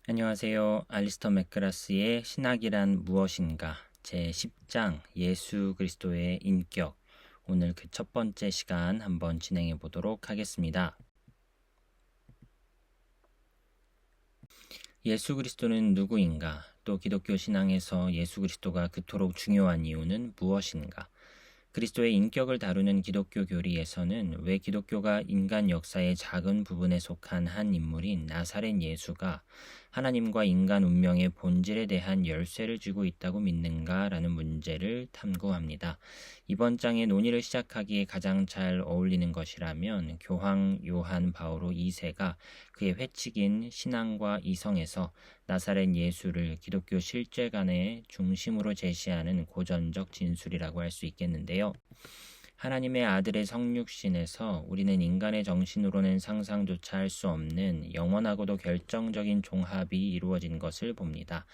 안녕하세요. 알리스터 맥그라스의 신학이란 무엇인가 제10장 예수 그리스도의 인격, 오늘 그 첫 번째 시간 한번 진행해 보도록 하겠습니다. 예수 그리스도는 누구인가? 또 기독교 신앙에서 예수 그리스도가 그토록 중요한 이유는 무엇인가? 그리스도의 인격을 다루는 기독교 교리에서는 왜 기독교가 인간 역사의 작은 부분에 속한 한 인물인 나사렛 예수가 하나님과 인간 운명의 본질에 대한 열쇠를 쥐고 있다고 믿는가라는 문제를 탐구합니다. 이번 장의 논의를 시작하기에 가장 잘 어울리는 것이라면 교황 요한 바오로 2세가 그의 회칙인 신앙과 이성에서 나사렛 예수를 기독교 실제관의 중심으로 제시하는 고전적 진술이라고 할 수 있겠는데요. 하나님의 아들의 성육신에서 우리는 인간의 정신으로는 상상조차 할 수 없는 영원하고도 결정적인 종합이 이루어진 것을 봅니다.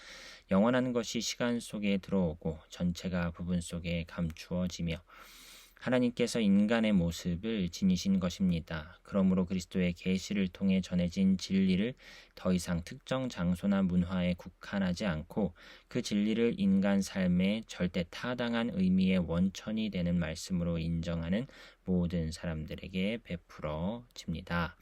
영원한 것이 시간 속에 들어오고 전체가 부분 속에 감추어지며 하나님께서 인간의 모습을 지니신 것입니다. 그러므로 그리스도의 계시를 통해 전해진 진리를 더 이상 특정 장소나 문화에 국한하지 않고 그 진리를 인간 삶의 절대 타당한 의미의 원천이 되는 말씀으로 인정하는 모든 사람들에게 베풀어집니다.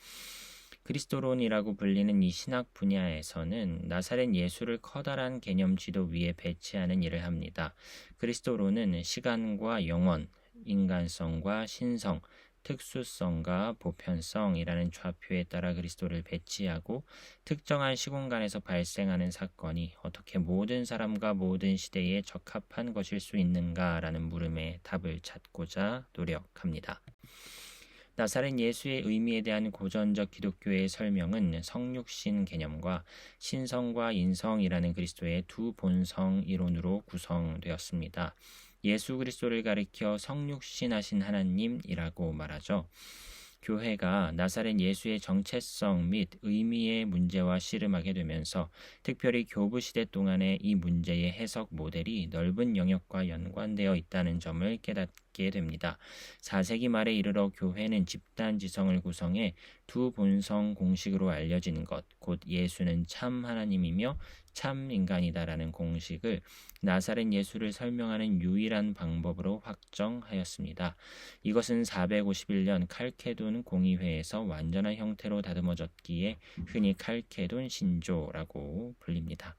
그리스도론이라고 불리는 이 신학 분야에서는 나사렛 예수를 커다란 개념 지도 위에 배치하는 일을 합니다. 그리스도론은 시간과 영원, 인간성과 신성, 특수성과 보편성이라는 좌표에 따라 그리스도를 배치하고 특정한 시공간에서 발생하는 사건이 어떻게 모든 사람과 모든 시대에 적합한 것일 수 있는가라는 물음에 답을 찾고자 노력합니다. 나사렛 예수의 의미에 대한 고전적 기독교의 설명은 성육신 개념과 신성과 인성이라는 그리스도의 두 본성 이론으로 구성되었습니다. 예수 그리스도를 가리켜 성육신하신 하나님이라고 말하죠. 교회가 나사렛 예수의 정체성 및 의미의 문제와 씨름하게 되면서 특별히 교부 시대 동안의 이 문제의 해석 모델이 넓은 영역과 연관되어 있다는 점을 깨닫게 됩니다. 4세기 말에 이르러 교회는 집단 지성을 구성해 두 본성 공식으로 알려진 것, 곧 예수는 참 하나님이며 참 인간이다라는 공식을 나사렛 예수를 설명하는 유일한 방법으로 확정하였습니다. 이것은 451년 칼케돈 공의회에서 완전한 형태로 다듬어졌기에 흔히 칼케돈 신조라고 불립니다.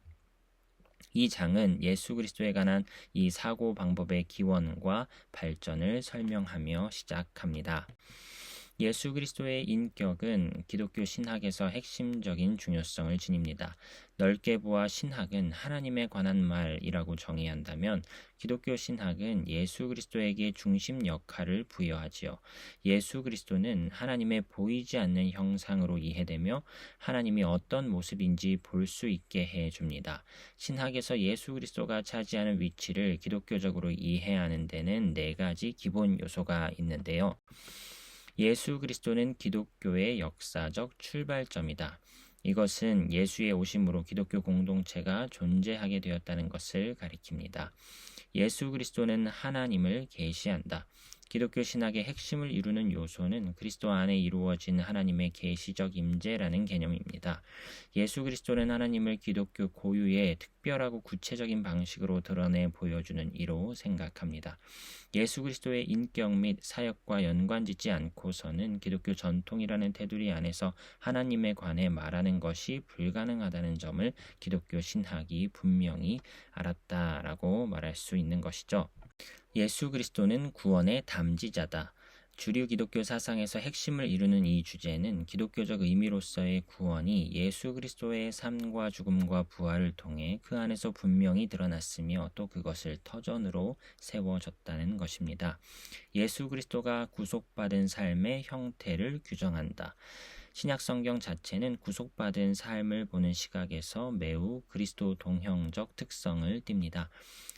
이 장은 예수 그리스도에 관한 이 사고 방법의 기원과 발전을 설명하며 시작합니다. 예수 그리스도의 인격은 기독교 신학에서 핵심적인 중요성을 지닙니다. 넓게 보아 신학은 하나님에 관한 말이라고 정의한다면 기독교 신학은 예수 그리스도에게 중심 역할을 부여하지요. 예수 그리스도는 하나님의 보이지 않는 형상으로 이해되며 하나님이 어떤 모습인지 볼 수 있게 해줍니다. 신학에서 예수 그리스도가 차지하는 위치를 기독교적으로 이해하는 데는 4가지 기본 요소가 있는데요. 예수 그리스도는 기독교의 역사적 출발점이다. 이것은 예수의 오심으로 기독교 공동체가 존재하게 되었다는 것을 가리킵니다. 예수 그리스도는 하나님을 계시한다. 기독교 신학의 핵심을 이루는 요소는 그리스도 안에 이루어진 하나님의 계시적 임재라는 개념입니다. 예수 그리스도는 하나님을 기독교 고유의 특별하고 구체적인 방식으로 드러내 보여주는 이로 생각합니다. 예수 그리스도의 인격 및 사역과 연관짓지 않고서는 기독교 전통이라는 테두리 안에서 하나님에 관해 말하는 것이 불가능하다는 점을 기독교 신학이 분명히 알았다라고 말할 수 있는 것이죠. 예수 그리스도는 구원의 담지자다. 주류 기독교 사상에서 핵심을 이루는 이 주제는 기독교적 의미로서의 구원이 예수 그리스도의 삶과 죽음과 부활을 통해 그 안에서 분명히 드러났으며 또 그것을 터전으로 세워졌다는 것입니다. 예수 그리스도가 구속받은 삶의 형태를 규정한다. 신약 성경 자체는 구속받은 삶을 보는 시각에서 매우 그리스도 동형적 특성을 띱니다.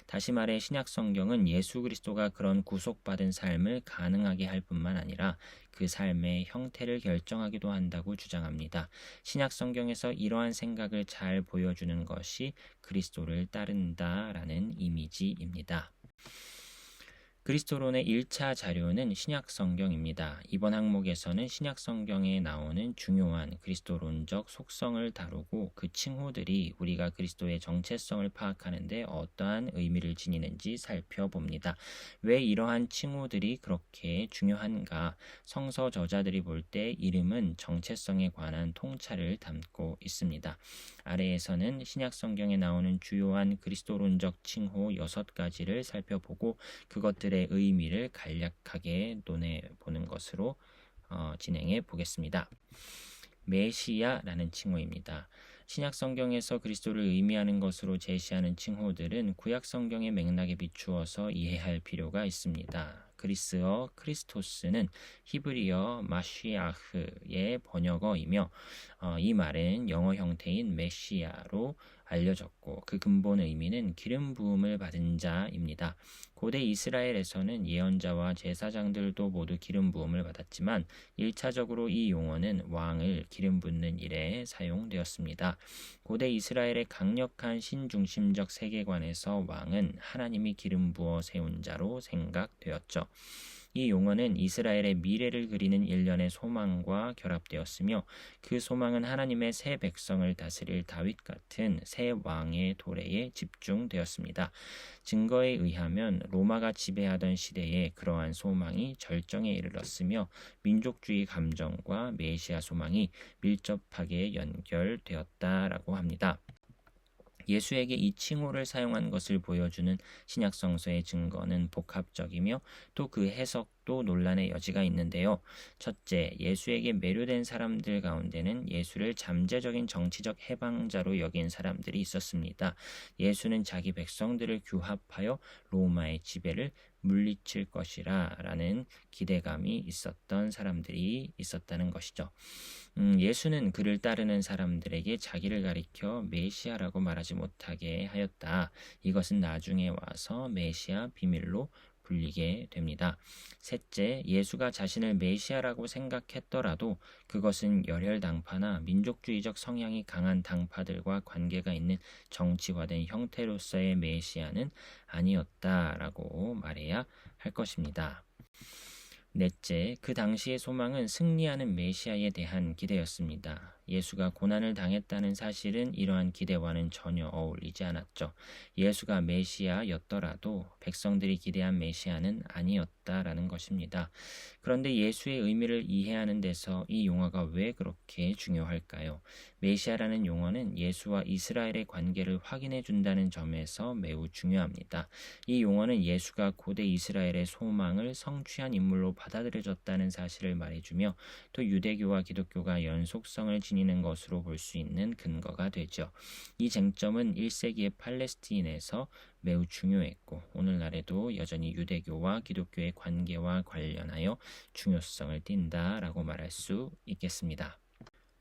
다시 말해 신약 성경은 예수 그리스도가 그런 구속받은 삶을 가능하게 할 뿐만 아니라 그 삶의 형태를 결정하기도 한다고 주장합니다. 신약 성경에서 이러한 생각을 잘 보여주는 것이 그리스도를 따른다라는 이미지입니다. 그리스도론의 1차 자료는 신약성경입니다. 이번 항목에서는 신약성경에 나오는 중요한 그리스도론적 속성을 다루고 그 칭호들이 우리가 그리스도의 정체성을 파악하는 데 어떠한 의미를 지니는지 살펴봅니다. 왜 이러한 칭호들이 그렇게 중요한가? 성서 저자들이 볼 때 이름은 정체성에 관한 통찰을 담고 있습니다. 아래에서는 신약성경에 나오는 주요한 그리스도론적 칭호 6가지를 살펴보고 그것들의 의미를 간략하게 논해보는 것으로 진행해 보겠습니다. 메시아라는 칭호입니다. 신약 성경에서 그리스도를 의미하는 것으로 제시하는 칭호들은 구약 성경의 맥락에 비추어서 이해할 필요가 있습니다. 그리스어 크리스토스는 히브리어 마시아흐의 번역어이며 이 말은 영어 형태인 메시아로 알려졌고 그 근본 의미는 기름 부음을 받은 자입니다. 고대 이스라엘에서는 예언자와 제사장들도 모두 기름 부음을 받았지만 1차적으로 이 용어는 왕을 기름 붓는 일에 사용되었습니다. 고대 이스라엘의 강력한 신중심적 세계관에서 왕은 하나님이 기름 부어 세운 자로 생각되었죠. 이 용어는 이스라엘의 미래를 그리는 일련의 소망과 결합되었으며 그 소망은 하나님의 새 백성을 다스릴 다윗 같은 새 왕의 도래에 집중되었습니다. 증거에 의하면 로마가 지배하던 시대에 그러한 소망이 절정에 이르렀으며 민족주의 감정과 메시아 소망이 밀접하게 연결되었다라고 합니다. 예수에게 이 칭호를 사용한 것을 보여주는 신약성서의 증거는 복합적이며 또 그 해석도 논란의 여지가 있는데요. 첫째, 예수에게 매료된 사람들 가운데는 예수를 잠재적인 정치적 해방자로 여긴 사람들이 있었습니다. 예수는 자기 백성들을 규합하여 로마의 지배를 물리칠 것이라 라는 기대감이 있었던 사람들이 있었다는 것이죠. 예수는 그를 따르는 사람들에게 자기를 가리켜 메시아라고 말하지 못하게 하였다. 이것은 나중에 와서 메시아 비밀로 불리게 됩니다. 셋째, 예수가 자신을 메시아라고 생각했더라도 그것은 열혈당파나 민족주의적 성향이 강한 당파들과 관계가 있는 정치화된 형태로서의 메시아는 아니었다라고 말해야 할 것입니다. 넷째, 그 당시의 소망은 승리하는 메시아에 대한 기대였습니다. 예수가 고난을 당했다는 사실은 이러한 기대와는 전혀 어울리지 않았죠. 예수가 메시아였더라도 백성들이 기대한 메시아는 아니었다라는 것입니다. 그런데 예수의 의미를 이해하는 데서 이 용어가 왜 그렇게 중요할까요? 메시아라는 용어는 예수와 이스라엘의 관계를 확인해 준다는 점에서 매우 중요합니다. 이 용어는 예수가 고대 이스라엘의 소망을 성취한 인물로 받아들여졌다는 사실을 말해주며 또 유대교와 기독교가 연속성을 지니는 것으로 볼 수 있는 근거가 되죠. 이 쟁점은 1세기의 팔레스타인에서 매우 중요했고 오늘날에도 여전히 유대교와 기독교의 관계와 관련하여 중요성을 띈다라고 말할 수 있겠습니다.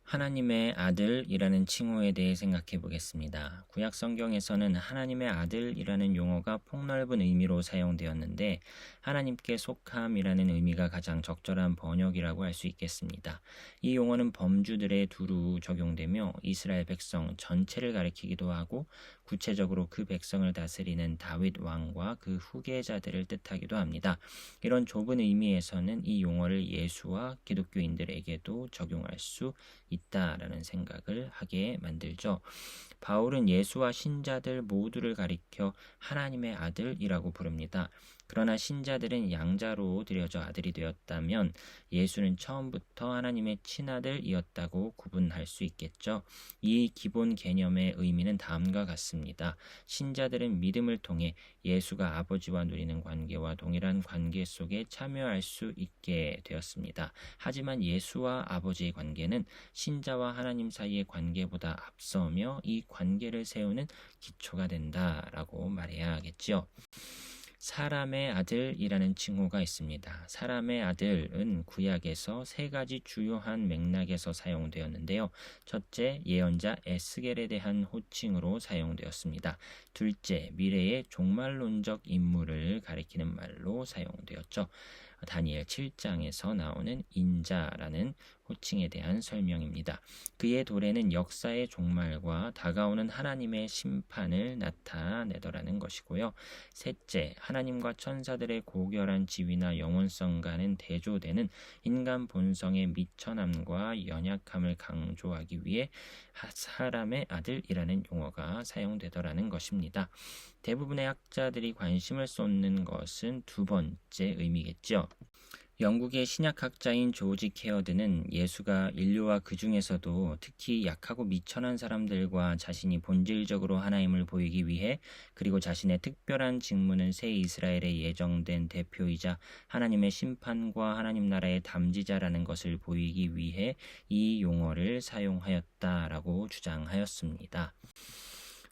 하나님의 아들이라는 칭호에 대해 생각해 보겠습니다. 구약 성경에서는 하나님의 아들이라는 용어가 폭넓은 의미로 사용되었는데 하나님께 속함이라는 의미가 가장 적절한 번역이라고 할 수 있겠습니다. 이 용어는 범주들에 두루 적용되며 이스라엘 백성 전체를 가리키기도 하고 구체적으로 그 백성을 다스리는 다윗 왕과 그 후계자들을 뜻하기도 합니다. 이런 좁은 의미에서는 이 용어를 예수와 기독교인들에게도 적용할 수 있다라는 생각을 하게 만들죠. 바울은 예수와 신자들 모두를 가리켜 하나님의 아들이라고 부릅니다. 그러나 신자들은 양자로 들여져 아들이 되었다면 예수는 처음부터 하나님의 친아들이었다고 구분할 수 있겠죠. 이 기본 개념의 의미는 다음과 같습니다. 신자들은 믿음을 통해 예수가 아버지와 누리는 관계와 동일한 관계 속에 참여할 수 있게 되었습니다. 하지만 예수와 아버지의 관계는 신자와 하나님 사이의 관계보다 앞서며 이 관계를 세우는 기초가 된다라고 말해야 하겠지요. 사람의 아들이라는 칭호가 있습니다. 사람의 아들은 구약에서 세 가지 주요한 맥락에서 사용되었는데요. 첫째, 예언자 에스겔에 대한 호칭으로 사용되었습니다. 둘째, 미래의 종말론적 인물을 가리키는 말로 사용되었죠. 다니엘 7장에서 나오는 인자라는 호칭에 대한 설명입니다. 그의 도래는 역사의 종말과 다가오는 하나님의 심판을 나타내더라는 것이고요. 셋째, 하나님과 천사들의 고결한 지위나 영원성과는 대조되는 인간 본성의 미천함과 연약함을 강조하기 위해 사람의 아들이라는 용어가 사용되더라는 것입니다. 대부분의 학자들이 관심을 쏟는 것은 두 번째 의미겠죠. 영국의 신약학자인 조지 케어드는 예수가 인류와 그 중에서도 특히 약하고 미천한 사람들과 자신이 본질적으로 하나님을 보이기 위해 그리고 자신의 특별한 직무는 새 이스라엘에 예정된 대표이자 하나님의 심판과 하나님 나라의 담지자라는 것을 보이기 위해 이 용어를 사용하였다라고 주장하였습니다.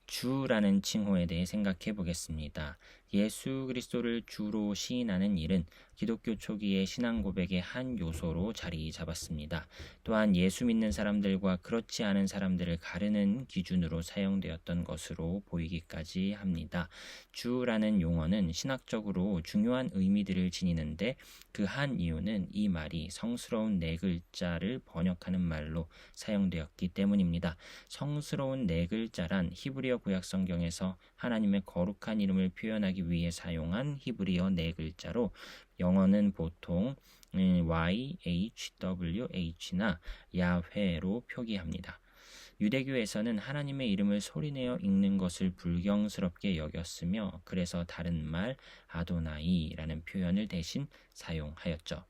주라는 칭호에 대해 생각해 보겠습니다. 예수 그리스도를 주로 시인하는 일은 기독교 초기의 신앙 고백의 한 요소로 자리 잡았습니다. 또한 예수 믿는 사람들과 그렇지 않은 사람들을 가르는 기준으로 사용되었던 것으로 보이기까지 합니다. 주라는 용어는 신학적으로 중요한 의미들을 지니는데 그 한 이유는 이 말이 성스러운 네 글자를 번역하는 말로 사용되었기 때문입니다. 성스러운 네 글자란 히브리어 구약 성경에서 하나님의 거룩한 이름을 표현하기 위해 사용한 히브리어 네 글자로 영어는 보통 YHWH나 야훼로 표기합니다. 유대교에서는 하나님의 이름을 소리내어 읽는 것을 불경스럽게 여겼으며 그래서 다른 말 아도나이라는 표현을 대신 사용하였죠.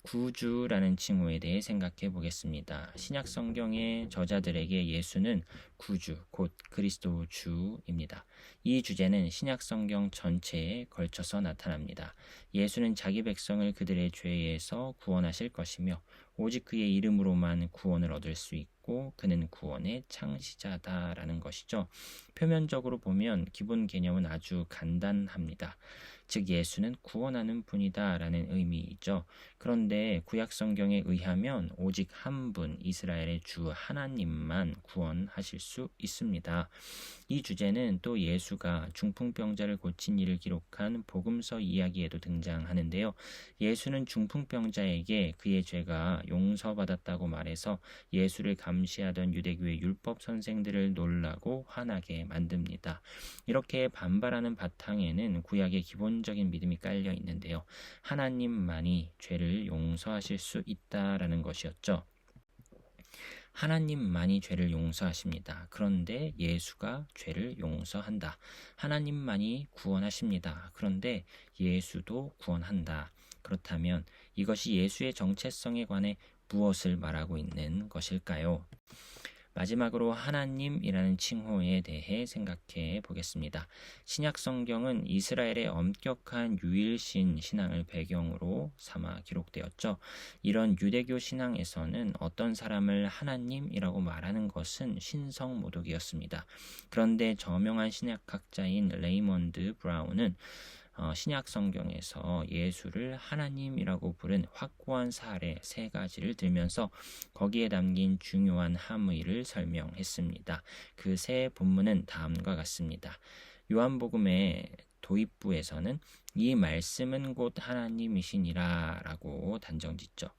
구주라는 칭호에 대해 생각해 보겠습니다. 신약 성경의 저자들에게 예수는 구주, 곧 그리스도 주입니다. 이 주제는 신약 성경 전체에 걸쳐서 나타납니다. 예수는 자기 백성을 그들의 죄에서 구원하실 것이며 오직 그의 이름으로만 구원을 얻을 수 있고 그는 구원의 창시자다라는 것이죠. 표면적으로 보면 기본 개념은 아주 간단합니다. 즉 예수는 구원하는 분이다 라는 의미이죠. 그런데 구약 성경에 의하면 오직 한 분 이스라엘의 주 하나님만 구원하실 수 있습니다. 이 주제는 또 예수가 중풍병자를 고친 일을 기록한 복음서 이야기에도 등장하는데요. 예수는 중풍병자에게 그의 죄가 용서받았다고 말해서 예수를 감시하던 유대교의 율법 선생들을 놀라고 화나게 만듭니다. 이렇게 반발하는 바탕에는 구약의 기본적인 믿음이 깔려 있는데요. 하나님만이 죄를 용서하실 수 있다라는 것이었죠. 하나님만이 죄를 용서하십니다. 그런데 예수가 죄를 용서한다. 하나님만이 구원하십니다. 그런데 예수도 구원한다. 그렇다면 이것이 예수의 정체성에 관해 무엇을 말하고 있는 것일까요? 마지막으로 하나님이라는 칭호에 대해 생각해 보겠습니다. 신약 성경은 이스라엘의 엄격한 유일신 신앙을 배경으로 삼아 기록되었죠. 이런 유대교 신앙에서는 어떤 사람을 하나님이라고 말하는 것은 신성모독이었습니다. 그런데 저명한 신약학자인 레이먼드 브라운은 신약 성경에서 예수를 하나님이라고 부른 확고한 사례 세 가지를 들면서 거기에 담긴 중요한 함의를 설명했습니다. 그 세 본문은 다음과 같습니다. 요한복음의 도입부에서는 이 말씀은 곧 하나님이시니라 라고 단정짓죠.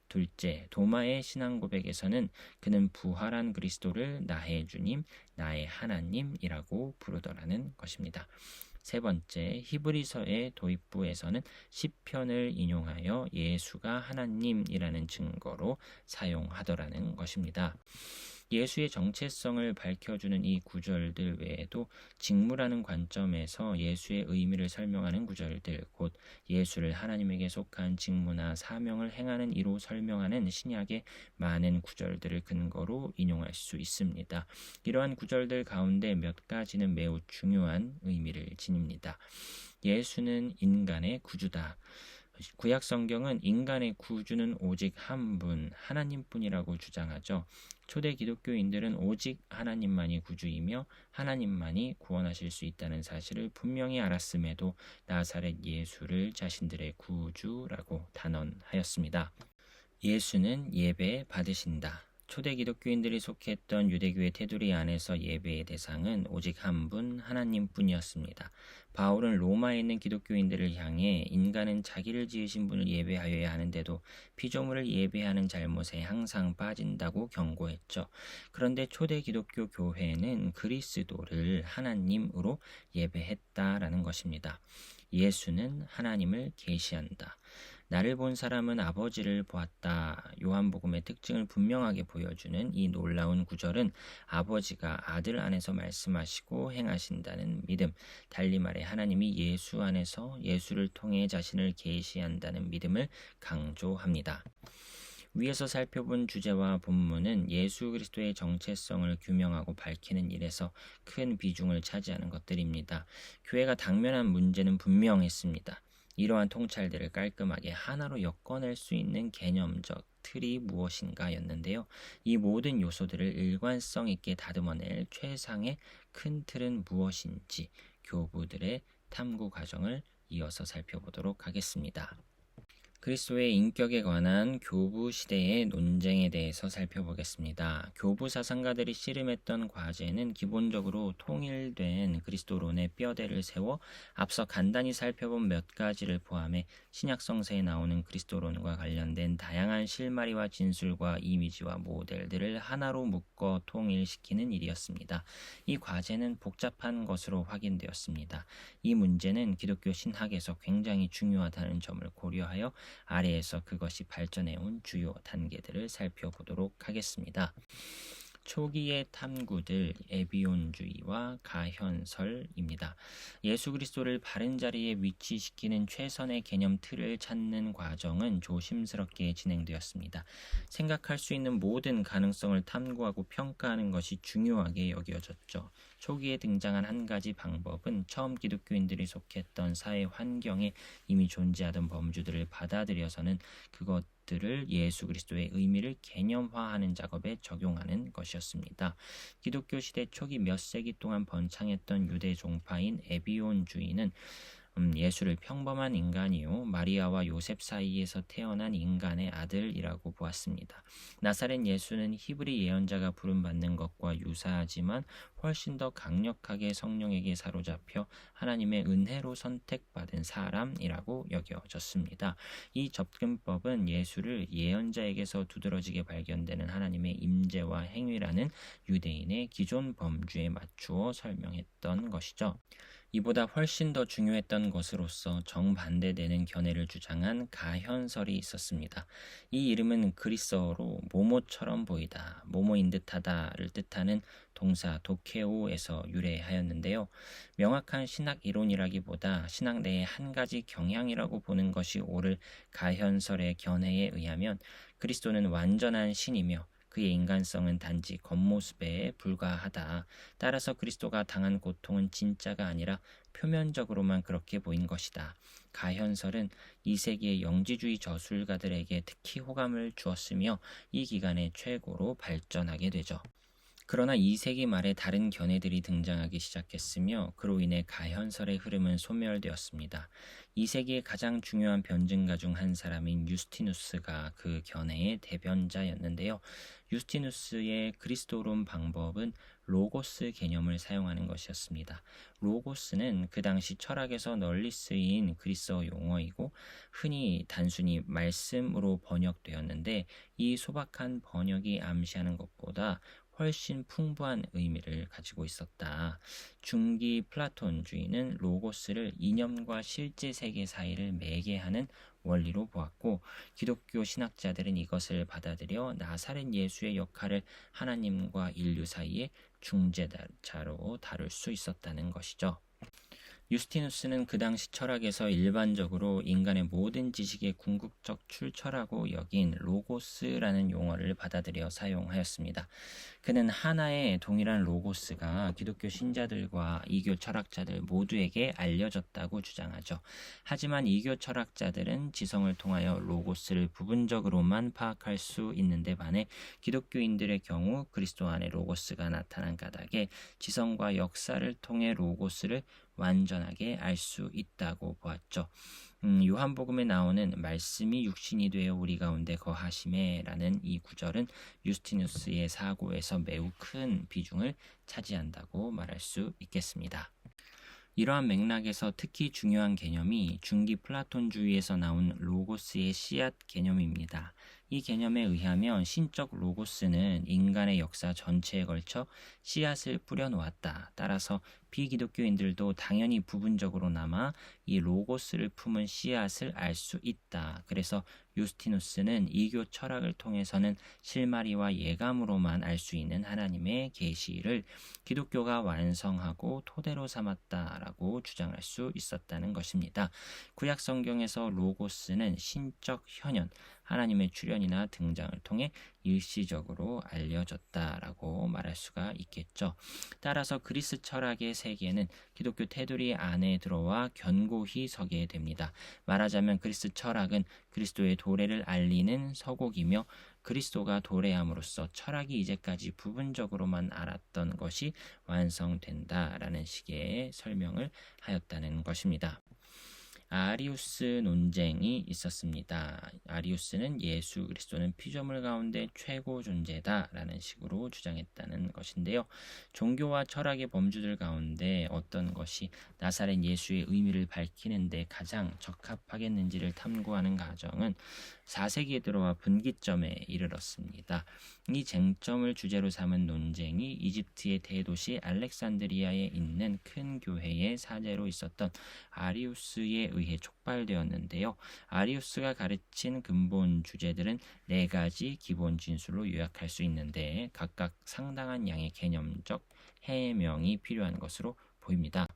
둘째, 도마의 신앙 고백에서는 그는 부활한 그리스도를 나의 주님, 나의 하나님이라고 부르더라는 것입니다. 세 번째, 히브리서의 도입부에서는 시편을 인용하여 예수가 하나님이라는 증거로 사용하더라는 것입니다. 예수의 정체성을 밝혀주는 이 구절들 외에도 직무라는 관점에서 예수의 의미를 설명하는 구절들, 곧 예수를 하나님에게 속한 직무나 사명을 행하는 이로 설명하는 신약의 많은 구절들을 근거로 인용할 수 있습니다. 이러한 구절들 가운데 몇 가지는 매우 중요한 의미를 지닙니다. 예수는 인간의 구주다. 구약 성경은 인간의 구주는 오직 한 분, 하나님뿐이라고 주장하죠. 초대 기독교인들은 오직 하나님만이 구주이며 하나님만이 구원하실 수 있다는 사실을 분명히 알았음에도 나사렛 예수를 자신들의 구주라고 단언하였습니다. 예수는 예배 받으신다. 초대 기독교인들이 속했던 유대교의 테두리 안에서 예배의 대상은 오직 한 분, 하나님뿐이었습니다. 바울은 로마에 있는 기독교인들을 향해 인간은 자기를 지으신 분을 예배하여야 하는데도 피조물을 예배하는 잘못에 항상 빠진다고 경고했죠. 그런데 초대 기독교 교회는 그리스도를 하나님으로 예배했다라는 것입니다. 예수는 하나님을 계시한다. 나를 본 사람은 아버지를 보았다. 요한복음의 특징을 분명하게 보여주는 이 놀라운 구절은 아버지가 아들 안에서 말씀하시고 행하신다는 믿음, 달리 말해 하나님이 예수 안에서 예수를 통해 자신을 계시한다는 믿음을 강조합니다. 위에서 살펴본 주제와 본문은 예수 그리스도의 정체성을 규명하고 밝히는 일에서 큰 비중을 차지하는 것들입니다. 교회가 당면한 문제는 분명했습니다. 이러한 통찰들을 깔끔하게 하나로 엮어낼 수 있는 개념적 틀이 무엇인가 였는데요. 이 모든 요소들을 일관성 있게 다듬어낼 최상의 큰 틀은 무엇인지 교부들의 탐구 과정을 이어서 살펴보도록 하겠습니다. 그리스도의 인격에 관한 교부 시대의 논쟁에 대해서 살펴보겠습니다. 교부 사상가들이 씨름했던 과제는 기본적으로 통일된 그리스도론의 뼈대를 세워 앞서 간단히 살펴본 몇 가지를 포함해 신약성서에 나오는 그리스도론과 관련된 다양한 실마리와 진술과 이미지와 모델들을 하나로 묶어 통일시키는 일이었습니다. 이 과제는 복잡한 것으로 확인되었습니다. 이 문제는 기독교 신학에서 굉장히 중요하다는 점을 고려하여 아래에서 그것이 발전해온 주요 단계들을 살펴보도록 하겠습니다. 초기의 탐구들, 에비온주의와 가현설입니다. 예수 그리스도를 바른 자리에 위치시키는 최선의 개념 틀을 찾는 과정은 조심스럽게 진행되었습니다. 생각할 수 있는 모든 가능성을 탐구하고 평가하는 것이 중요하게 여겨졌죠. 초기에 등장한 한 가지 방법은 처음 기독교인들이 속했던 사회 환경에 이미 존재하던 범주들을 받아들여서는 그것들을 예수 그리스도의 의미를 개념화하는 작업에 적용하는 것이었습니다. 기독교 시대 초기 몇 세기 동안 번창했던 유대 종파인 에비온주의는 예수를 평범한 인간이요 마리아와 요셉 사이에서 태어난 인간의 아들이라고 보았습니다. 나사렛 예수는 히브리 예언자가 부름받는 것과 유사하지만 훨씬 더 강력하게 성령에게 사로잡혀 하나님의 은혜로 선택받은 사람이라고 여겨졌습니다. 이 접근법은 예수를 예언자에게서 두드러지게 발견되는 하나님의 임재와 행위라는 유대인의 기존 범주에 맞추어 설명했던 것이죠. 이보다 훨씬 더 중요했던 것으로서 정반대되는 견해를 주장한 가현설이 있었습니다. 이 이름은 그리스어로 모모처럼 보이다, 모모인 듯하다를 뜻하는 동사 도케오에서 유래하였는데요. 명확한 신학 이론이라기보다 신학 내의 한 가지 경향이라고 보는 것이 옳을 가현설의 견해에 의하면 그리스도는 완전한 신이며 그의 인간성은 단지 겉모습에 불과하다. 따라서 그리스도가 당한 고통은 진짜가 아니라 표면적으로만 그렇게 보인 것이다. 가현설은 2세기의 영지주의 저술가들에게 특히 호감을 주었으며 이 기간에 최고로 발전하게 되죠. 그러나 2세기 말에 다른 견해들이 등장하기 시작했으며 그로 인해 가현설의 흐름은 소멸되었습니다. 2세기의 가장 중요한 변증가 중 한 사람인 유스티누스가 그 견해의 대변자였는데요. 유스티누스의 그리스도론 방법은 로고스 개념을 사용하는 것이었습니다. 로고스는 그 당시 철학에서 널리 쓰인 그리스어 용어이고 흔히 단순히 말씀으로 번역되었는데 이 소박한 번역이 암시하는 것보다 훨씬 풍부한 의미를 가지고 있었다. 중기 플라톤주의는 로고스를 이념과 실제 세계 사이를 매개하는 원리로 보았고 기독교 신학자들은 이것을 받아들여 나사렛 예수의 역할을 하나님과 인류 사이의 중재자로 다룰 수 있었다는 것이죠. 유스티누스는 그 당시 철학에서 일반적으로 인간의 모든 지식의 궁극적 출처라고 여긴 로고스라는 용어를 받아들여 사용하였습니다. 그는 하나의 동일한 로고스가 기독교 신자들과 이교 철학자들 모두에게 알려졌다고 주장하죠. 하지만 이교 철학자들은 지성을 통하여 로고스를 부분적으로만 파악할 수 있는데 반해 기독교인들의 경우 그리스도 안에 로고스가 나타난 까닭에 지성과 역사를 통해 로고스를 완전하게 알 수 있다고 보았죠. 요한복음에 나오는 말씀이 육신이 되어 우리 가운데 거하심에라는 이 구절은 유스티누스의 사고에서 매우 큰 비중을 차지한다고 말할 수 있겠습니다. 이러한 맥락에서 특히 중요한 개념이 중기 플라톤주의에서 나온 로고스의 씨앗 개념입니다. 이 개념에 의하면 신적 로고스는 인간의 역사 전체에 걸쳐 씨앗을 뿌려놓았다. 따라서 비기독교인들도 당연히 부분적으로나마 이 로고스를 품은 씨앗을 알 수 있다. 그래서 유스티누스는 이교 철학을 통해서는 실마리와 예감으로만 알 수 있는 하나님의 계시를 기독교가 완성하고 토대로 삼았다라고 주장할 수 있었다는 것입니다. 구약 성경에서 로고스는 신적 현현, 하나님의 출현이나 등장을 통해 일시적으로 알려졌다라고 말할 수가 있겠죠. 따라서 그리스 철학의 세계는 기독교 테두리 안에 들어와 견고히 서게 됩니다. 말하자면 그리스 철학은 그리스도의 도래를 알리는 서곡이며 그리스도가 도래함으로써 철학이 이제까지 부분적으로만 알았던 것이 완성된다라는 식의 설명을 하였다는 것입니다. 아리우스 논쟁이 있었습니다. 아리우스는 예수 그리스도는 피조물 가운데 최고 존재다라는 식으로 주장했다는 것인데요. 종교와 철학의 범주들 가운데 어떤 것이 나사렛 예수의 의미를 밝히는 데 가장 적합하겠는지를 탐구하는 과정은 4세기에 들어와 분기점에 이르렀습니다. 이 쟁점을 주제로 삼은 논쟁이 이집트의 대도시 알렉산드리아에 있는 큰 교회의 사제로 있었던 아리우스에 의해 촉발되었는데요. 아리우스가 가르친 근본 주제들은 4가지 기본 진술로 요약할 수 있는데 각각 상당한 양의 개념적 해명이 필요한 것으로 보입니다.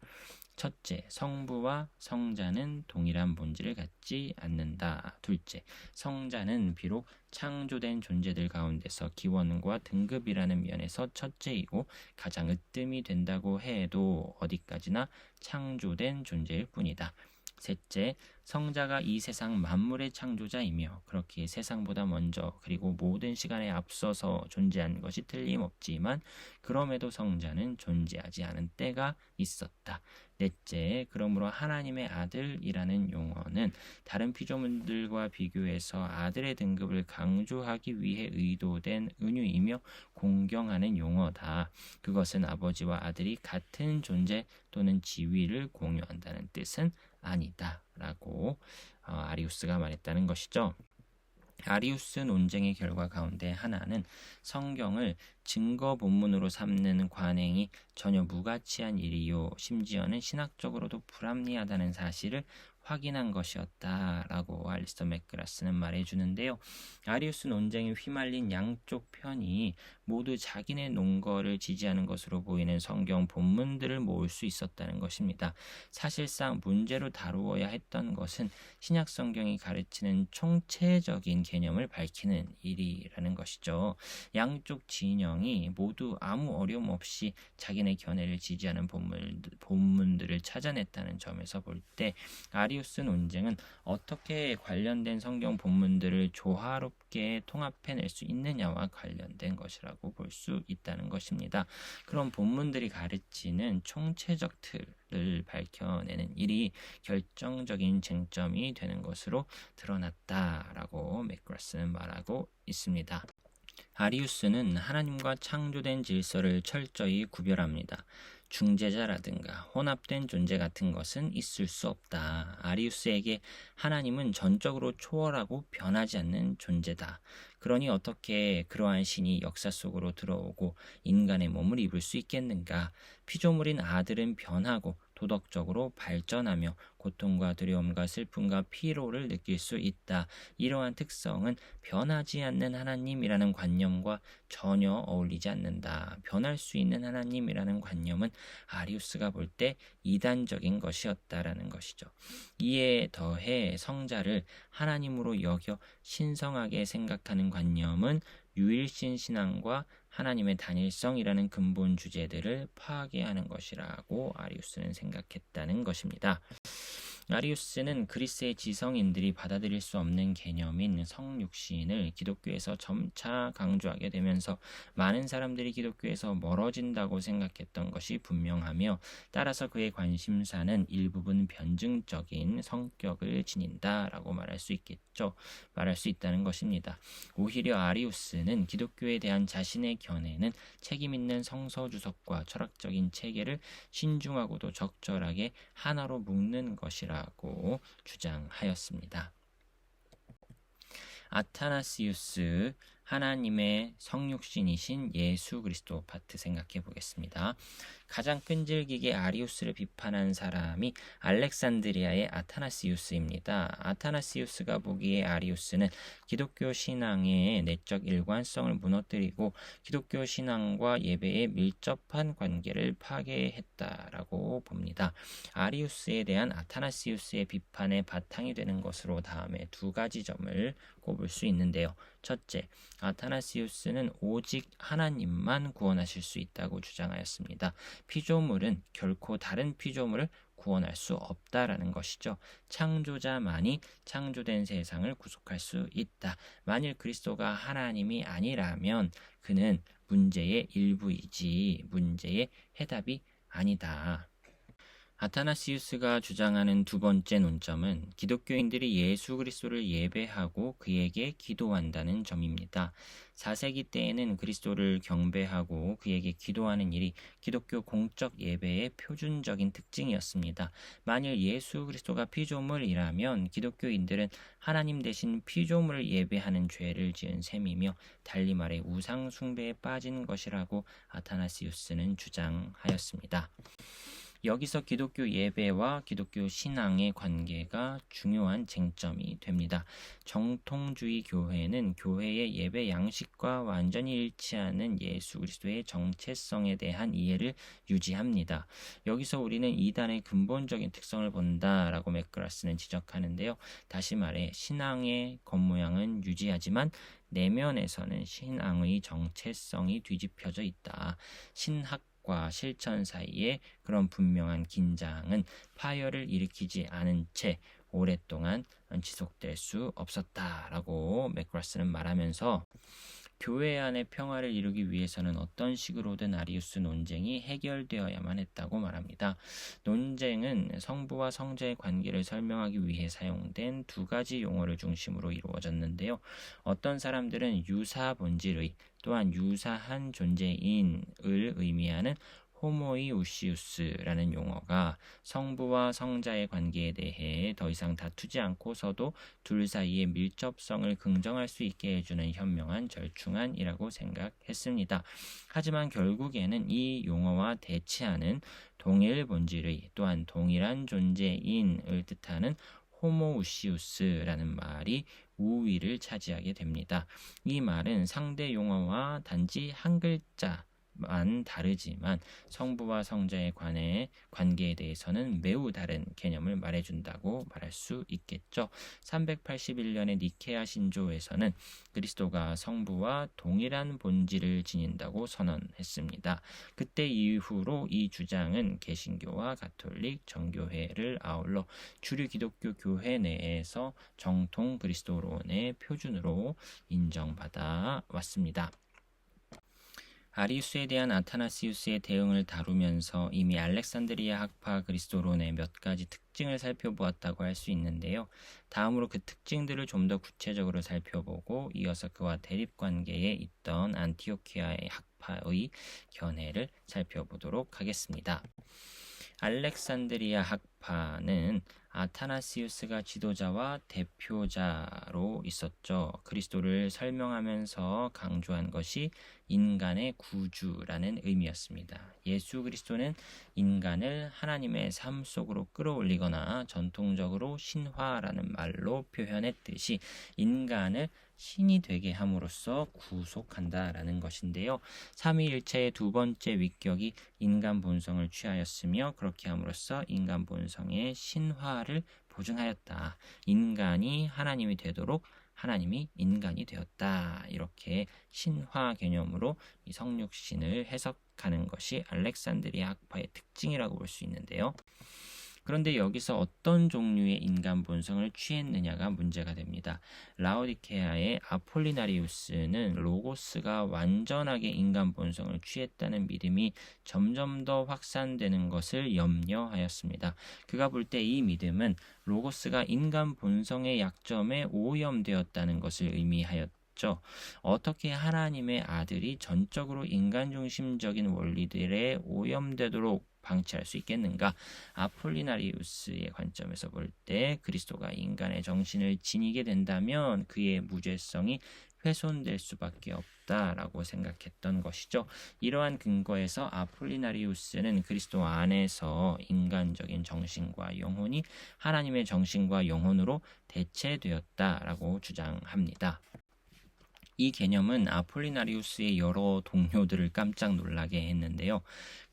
첫째, 성부와 성자는 동일한 본질을 갖지 않는다. 둘째, 성자는 비록 창조된 존재들 가운데서 기원과 등급이라는 면에서 첫째이고 가장 으뜸이 된다고 해도 어디까지나 창조된 존재일 뿐이다. 셋째, 성자가 이 세상 만물의 창조자이며 그렇게 세상보다 먼저 그리고 모든 시간에 앞서서 존재한 것이 틀림없지만 그럼에도 성자는 존재하지 않은 때가 있었다. 넷째, 그러므로 하나님의 아들이라는 용어는 다른 피조물들과 비교해서 아들의 등급을 강조하기 위해 의도된 은유이며 공경하는 용어다. 그것은 아버지와 아들이 같은 존재 또는 지위를 공유한다는 뜻은 아니다 라고 아리우스가 말했다는 것이죠. 아리우스 논쟁의 결과 가운데 하나는 성경을 증거 본문으로 삼는 관행이 전혀 무가치한 일이요 심지어는 신학적으로도 불합리하다는 사실을 확인한 것이었다라고 알리스터 맥그라스는 말해주는데요. 아리우스 논쟁에 휘말린 양쪽 편이 모두 자기네 논거를 지지하는 것으로 보이는 성경 본문들을 모을 수 있었다는 것입니다. 사실상 문제로 다루어야 했던 것은 신약 성경이 가르치는 총체적인 개념을 밝히는 일이라는 것이죠. 양쪽 진영이 모두 아무 어려움 없이 자기네 견해를 지지하는 본문들을 찾아냈다는 점에서 볼 때 아리우스 논쟁은 어떻게 관련된 성경 본문들을 조화롭게 통합해낼 수 있느냐와 관련된 것이라고 볼 수 있다는 것입니다. 그런 본문들이 가르치는 총체적 틀을 밝혀내는 일이 결정적인 쟁점이 되는 것으로 드러났다라고 맥그라스는 말하고 있습니다. 아리우스는 하나님과 창조된 질서를 철저히 구별합니다. 중재자라든가 혼합된 존재 같은 것은 있을 수 없다. 아리우스에게 하나님은 전적으로 초월하고 변하지 않는 존재다. 그러니 어떻게 그러한 신이 역사 속으로 들어오고 인간의 몸을 입을 수 있겠는가? 피조물인 아들은 변하고 도덕적으로 발전하며 고통과 두려움과 슬픔과 피로를 느낄 수 있다. 이러한 특성은 변하지 않는 하나님이라는 관념과 전혀 어울리지 않는다. 변할 수 있는 하나님이라는 관념은 아리우스가 볼 때 이단적인 것이었다라는 것이죠. 이에 더해 성자를 하나님으로 여겨 신성하게 생각하는 관념은 유일신 신앙과 하나님의 단일성이라는 근본 주제들을 파괴하는 것이라고 아리우스는 생각했다는 것입니다. 아리우스는 그리스의 지성인들이 받아들일 수 없는 개념인 성육신을 기독교에서 점차 강조하게 되면서 많은 사람들이 기독교에서 멀어진다고 생각했던 것이 분명하며, 따라서 그의 관심사는 일부분 변증적인 성격을 지닌다라고 말할 수 있다는 것입니다. 오히려 아리우스는 기독교에 대한 자신의 견해는 책임 있는 성서 주석과 철학적인 체계를 신중하고도 적절하게 하나로 묶는 것이라고 주장하였습니다. 아타나시우스, 하나님의 성육신이신 예수 그리스도 파트 생각해 보겠습니다. 가장 끈질기게 아리우스를 비판한 사람이 알렉산드리아의 아타나시우스입니다. 아타나시우스가 보기에 아리우스는 기독교 신앙의 내적 일관성을 무너뜨리고 기독교 신앙과 예배의 밀접한 관계를 파괴했다라고 봅니다. 아리우스에 대한 아타나시우스의 비판의 바탕이 되는 것으로 다음에 두 가지 점을 꼽을 수 있는데요. 첫째, 아타나시우스는 오직 하나님만 구원하실 수 있다고 주장하였습니다. 피조물은 결코 다른 피조물을 구원할 수 없다라는 것이죠. 창조자만이 창조된 세상을 구속할 수 있다. 만일 그리스도가 하나님이 아니라면 그는 문제의 일부이지 문제의 해답이 아니다. 아타나시우스가 주장하는 두 번째 논점은 기독교인들이 예수 그리스도를 예배하고 그에게 기도한다는 점입니다. 4세기 때에는 그리스도를 경배하고 그에게 기도하는 일이 기독교 공적 예배의 표준적인 특징이었습니다. 만일 예수 그리스도가 피조물이라면 기독교인들은 하나님 대신 피조물을 예배하는 죄를 지은 셈이며, 달리 말해 우상 숭배에 빠진 것이라고 아타나시우스는 주장하였습니다. 여기서 기독교 예배와 기독교 신앙의 관계가 중요한 쟁점이 됩니다. 정통주의 교회는 교회의 예배 양식과 완전히 일치하는 예수 그리스도의 정체성에 대한 이해를 유지합니다. 여기서 우리는 이단의 근본적인 특성을 본다라고 맥그라스는 지적하는데요. 다시 말해 신앙의 겉모양은 유지하지만 내면에서는 신앙의 정체성이 뒤집혀져 있다. 신학과 실천 사이에 그런 분명한 긴장은 파열을 일으키지 않은 채 오랫동안 지속될 수 없었다라고 맥그라스는 말하면서, 교회 안의 평화를 이루기 위해서는 어떤 식으로든 아리우스 논쟁이 해결되어야만 했다고 말합니다. 논쟁은 성부와 성자의 관계를 설명하기 위해 사용된 두 가지 용어를 중심으로 이루어졌는데요. 어떤 사람들은 유사 본질의 또한 유사한 존재인을 의미하는 호모이우시우스라는 용어가 성부와 성자의 관계에 대해 더 이상 다투지 않고서도 둘 사이의 밀접성을 긍정할 수 있게 해주는 현명한 절충안이라고 생각했습니다. 하지만 결국에는 이 용어와 대치하는 동일 본질의 또한 동일한 존재인을 뜻하는 호모우시우스라는 말이 우위를 차지하게 됩니다. 이 말은 상대 용어와 단지 한 글자만 다르지만 성부와 성자의 관계에 대해서는 매우 다른 개념을 말해준다고 말할 수 있겠죠. 381년의 니케아 신조에서는 그리스도가 성부와 동일한 본질을 지닌다고 선언했습니다. 그때 이후로 이 주장은 개신교와 가톨릭, 정교회를 아울러 주류 기독교 교회 내에서 정통 그리스도론의 표준으로 인정받아 왔습니다. 아리우스에 대한 아타나시우스의 대응을 다루면서 이미 알렉산드리아 학파 그리스도론의 몇 가지 특징을 살펴보았다고 할 수 있는데요. 다음으로 그 특징들을 좀 더 구체적으로 살펴보고 이어서 그와 대립관계에 있던 안티오키아의 학파의 견해를 살펴보도록 하겠습니다. 알렉산드리아 학파는 아타나시우스가 지도자와 대표자로 있었죠. 그리스도를 설명하면서 강조한 것이 인간의 구주라는 의미였습니다. 예수 그리스도는 인간을 하나님의 삶 속으로 끌어올리거나 전통적으로 신화라는 말로 표현했듯이 인간을 신이 되게 함으로써 구속한다라는 것인데요. 삼위일체의 두 번째 위격이 인간 본성을 취하였으며 그렇게 함으로써 인간 본성의 신화를 보증하였다. 인간이 하나님이 되도록 하나님이 인간이 되었다. 이렇게 신화 개념으로 이 성육신을 해석하는 것이 알렉산드리아 학파의 특징이라고 볼 수 있는데요. 그런데 여기서 어떤 종류의 인간 본성을 취했느냐가 문제가 됩니다. 라오디케아의 아폴리나리우스는 로고스가 완전하게 인간 본성을 취했다는 믿음이 점점 더 확산되는 것을 염려하였습니다. 그가 볼 때 이 믿음은 로고스가 인간 본성의 약점에 오염되었다는 것을 의미하였죠. 어떻게 하나님의 아들이 전적으로 인간 중심적인 원리들에 오염되도록 방치할 수 있겠는가? 아폴리나리우스의 관점에서 볼 때 그리스도가 인간의 정신을 지니게 된다면 그의 무죄성이 훼손될 수밖에 없다라고 생각했던 것이죠. 이러한 근거에서 아폴리나리우스는 그리스도 안에서 인간적인 정신과 영혼이 하나님의 정신과 영혼으로 대체되었다라고 주장합니다. 이 개념은 아폴리나리우스의 여러 동료들을 깜짝 놀라게 했는데요.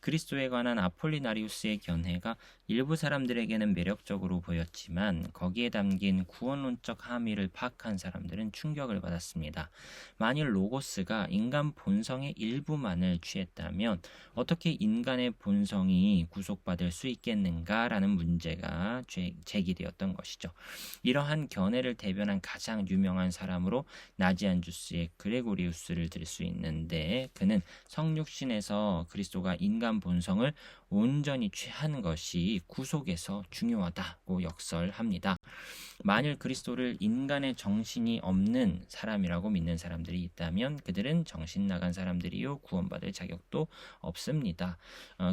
그리스도에 관한 아폴리나리우스의 견해가 일부 사람들에게는 매력적으로 보였지만 거기에 담긴 구원론적 함의를 파악한 사람들은 충격을 받았습니다. 만일 로고스가 인간 본성의 일부만을 취했다면 어떻게 인간의 본성이 구속받을 수 있겠는가라는 문제가 제기되었던 것이죠. 이러한 견해를 대변한 가장 유명한 사람으로 나지안주스의 그레고리우스를 들 수 있는데 그는 성육신에서 그리스도가 인간 본성을 온전히 취한 것이 구속에서 중요하다고 역설합니다. 만일 그리스도를 인간의 정신이 없는 사람이라고 믿는 사람들이 있다면 그들은 정신 나간 사람들이요 구원받을 자격도 없습니다.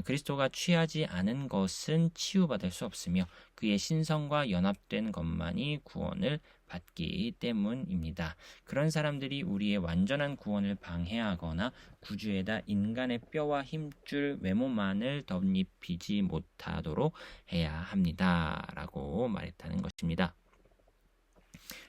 그리스도가 취하지 않은 것은 치유받을 수 없으며 그의 신성과 연합된 것만이 구원을 받기 때문입니다. 그런 사람들이 우리의 완전한 구원을 방해하거나 구주에다 인간의 뼈와 힘줄 외모만을 덧입히지 못하도록 해야 합니다. 라고 말했다는 것입니다.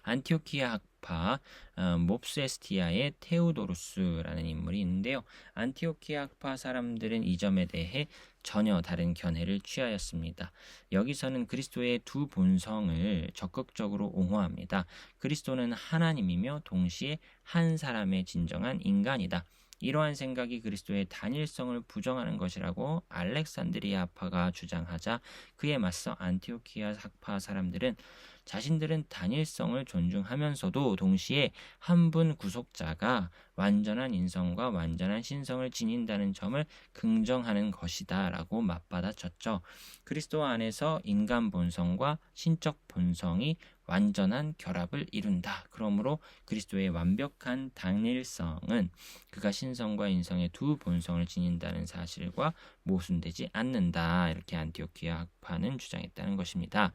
안티오키아 학파 몹스에스티아의 테우도루스라는 인물이 있는데요. 안티오키아 학파 사람들은 이 점에 대해 전혀 다른 견해를 취하였습니다. 여기서는 그리스도의 두 본성을 적극적으로 옹호합니다. 그리스도는 하나님이며 동시에 한 사람의 진정한 인간이다. 이러한 생각이 그리스도의 단일성을 부정하는 것이라고 알렉산드리아 학파가 주장하자 그에 맞서 안티오키아 학파 사람들은 자신들은 단일성을 존중하면서도 동시에 한 분 구속자가 완전한 인성과 완전한 신성을 지닌다는 점을 긍정하는 것이다 라고 맞받아쳤죠. 그리스도 안에서 인간 본성과 신적 본성이 완전한 결합을 이룬다. 그러므로 그리스도의 완벽한 단일성은 그가 신성과 인성의 두 본성을 지닌다는 사실과 모순되지 않는다. 이렇게 안티오키아 학파는 주장했다는 것입니다.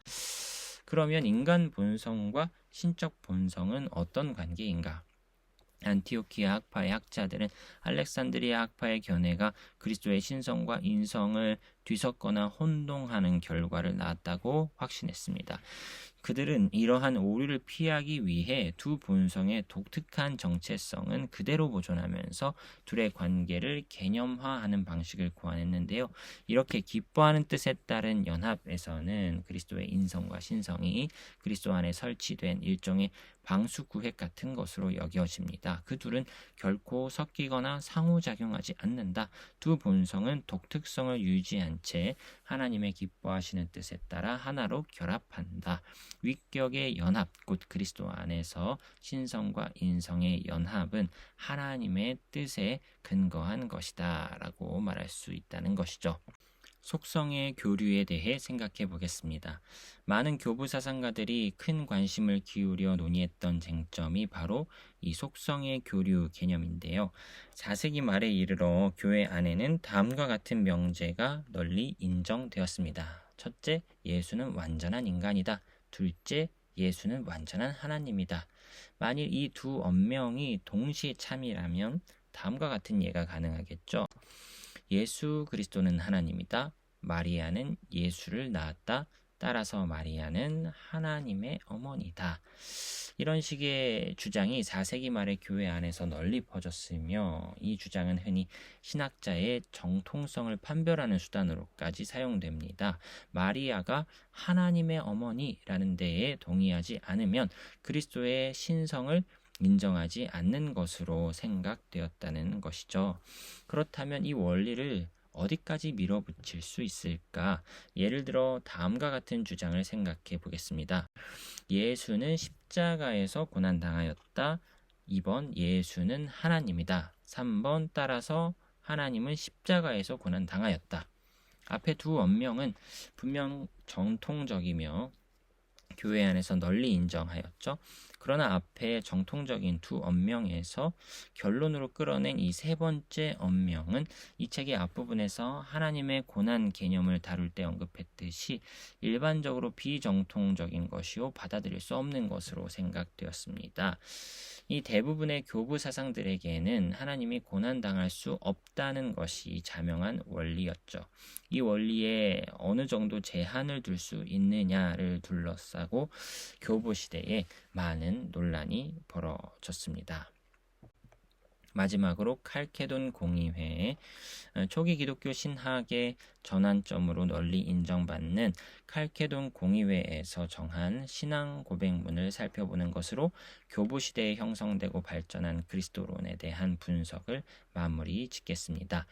그러면 인간 본성과 신적 본성은 어떤 관계인가? 안티오키아 학파의 학자들은 알렉산드리아 학파의 견해가 그리스도의 신성과 인성을 뒤섞거나 혼동하는 결과를 낳았다고 확신했습니다. 그들은 이러한 오류를 피하기 위해 두 본성의 독특한 정체성은 그대로 보존하면서 둘의 관계를 개념화하는 방식을 고안했는데요. 이렇게 기뻐하는 뜻에 따른 연합에서는 그리스도의 인성과 신성이 그리스도 안에 설치된 일종의 방수구획 같은 것으로 여겨집니다. 그 둘은 결코 섞이거나 상호작용하지 않는다. 두 본성은 독특성을 유지한 채 하나님의 기뻐하시는 뜻에 따라 하나로 결합한다. 위격의 연합, 곧 그리스도 안에서 신성과 인성의 연합은 하나님의 뜻에 근거한 것이다 라고 말할 수 있다는 것이죠. 속성의 교류에 대해 생각해 보겠습니다. 많은 교부 사상가들이 큰 관심을 기울여 논의했던 쟁점이 바로 이 속성의 교류 개념인데요. 4세기 말에 이르러 교회 안에는 다음과 같은 명제가 널리 인정되었습니다. 첫째, 예수는 완전한 인간이다. 둘째, 예수는 완전한 하나님이다. 만일 이 두 언명이 동시에 참이라면 다음과 같은 예가 가능하겠죠. 예수 그리스도는 하나님이다. 마리아는 예수를 낳았다. 따라서 마리아는 하나님의 어머니다. 이런 식의 주장이 4세기 말의 교회 안에서 널리 퍼졌으며 이 주장은 흔히 신학자의 정통성을 판별하는 수단으로까지 사용됩니다. 마리아가 하나님의 어머니라는 데에 동의하지 않으면 그리스도의 신성을 인정하지 않는 것으로 생각되었다는 것이죠. 그렇다면 이 원리를 어디까지 밀어붙일 수 있을까? 예를 들어 다음과 같은 주장을 생각해 보겠습니다. 예수는 십자가에서 고난당하였다. 2번 예수는 하나님이다. 3번 따라서 하나님은 십자가에서 고난당하였다. 앞에 두 원명은 분명 정통적이며 교회 안에서 널리 인정하였죠. 그러나 앞에 정통적인 두 언명에서 결론으로 끌어낸 이 세 번째 언명은 이 책의 앞부분에서 하나님의 고난 개념을 다룰 때 언급했듯이 일반적으로 비정통적인 것이요 받아들일 수 없는 것으로 생각되었습니다. 이 대부분의 교부 사상들에게는 하나님이 고난당할 수 없다는 것이 자명한 원리였죠. 이 원리에 어느 정도 제한을 둘 수 있느냐를 둘러싸고 교부 시대에 많은 논란이 벌어졌습니다. 마지막으로 칼케돈 공의회의 초기 기독교 신학의 전환점으로 널리 인정받는 칼케돈 공의회에서 정한 신앙 고백문을 살펴보는 것으로 교부 시대에 형성되고 발전한 그리스도론에 대한 분석을 마무리 짓겠습니다.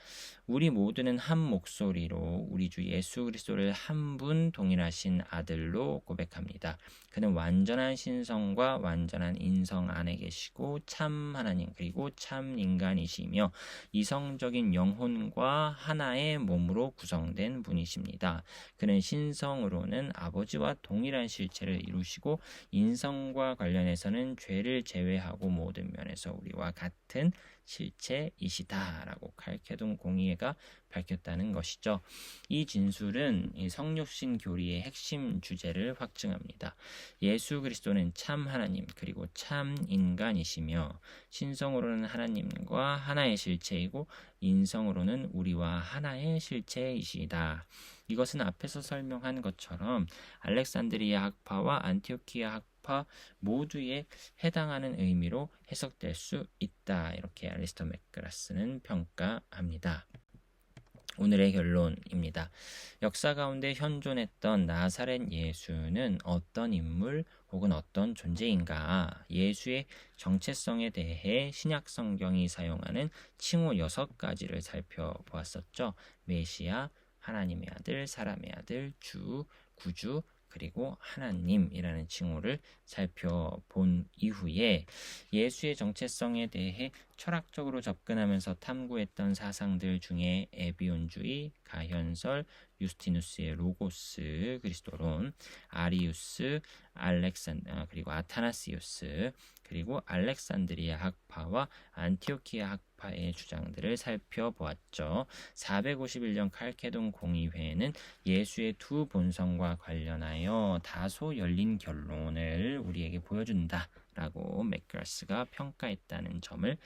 우리 모두는 한 목소리로 우리 주 예수 그리스도를 한 분 동일하신 아들로 고백합니다. 그는 완전한 신성과 완전한 인성 안에 계시고 참 하나님 그리고 참 인간이시며 이성적인 영혼과 하나의 몸으로 구성된 분이십니다. 그는 신성으로는 아버지와 동일한 실체를 이루시고 인성과 관련해서는 죄를 제외하고 모든 면에서 우리와 같은 실체이시다라고 칼케돈 공의회가 밝혔다는 것이죠. 이 진술은 성육신 교리의 핵심 주제를 확증합니다. 예수 그리스도는 참 하나님 그리고 참 인간이시며 신성으로는 하나님과 하나의 실체이고 인성으로는 우리와 하나의 실체이시다. 이것은 앞에서 설명한 것처럼 알렉산드리아 학파와 안티오키아 학파 모두에 해당하는 의미로 해석될 수 있다. 이렇게 알리스터 맥그라스는 평가합니다. 오늘의 결론입니다. 역사 가운데 현존했던 나사렛 예수는 어떤 인물 혹은 어떤 존재인가? 예수의 정체성에 대해 신약 성경이 사용하는 칭호 6가지를 살펴보았었죠. 메시아, 하나님의 아들, 사람의 아들, 주, 구주, 그리고 하나님이라는 칭호를 살펴본 이후에 예수의 정체성에 대해 철학적으로 접근하면서 탐구했던 사상들 중에 에비온주의, 가현설, 유스티누스의 로고스 그리스도론, 아리우스, 그리고 아타나시우스, 그리고 알렉산드리아 학파와 안티오키아 학파의 주장들을 살펴보았죠. 451년 칼케돈 공의회는 예수의 두 본성과 관련하여 다소 열린 결론을 우리에게 보여준다. 라고 맥그라스가 평가했다는 점을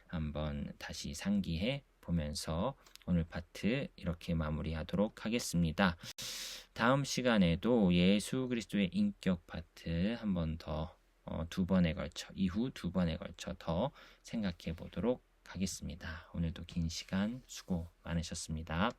한번 다시 상기해 보면서 오늘 파트 이렇게 마무리하도록 하겠습니다. 다음 시간에도 예수 그리스도의 인격 파트 한 번 더 이후 두 번에 걸쳐 더 생각해 보도록 하겠습니다. 오늘도 긴 시간 수고 많으셨습니다.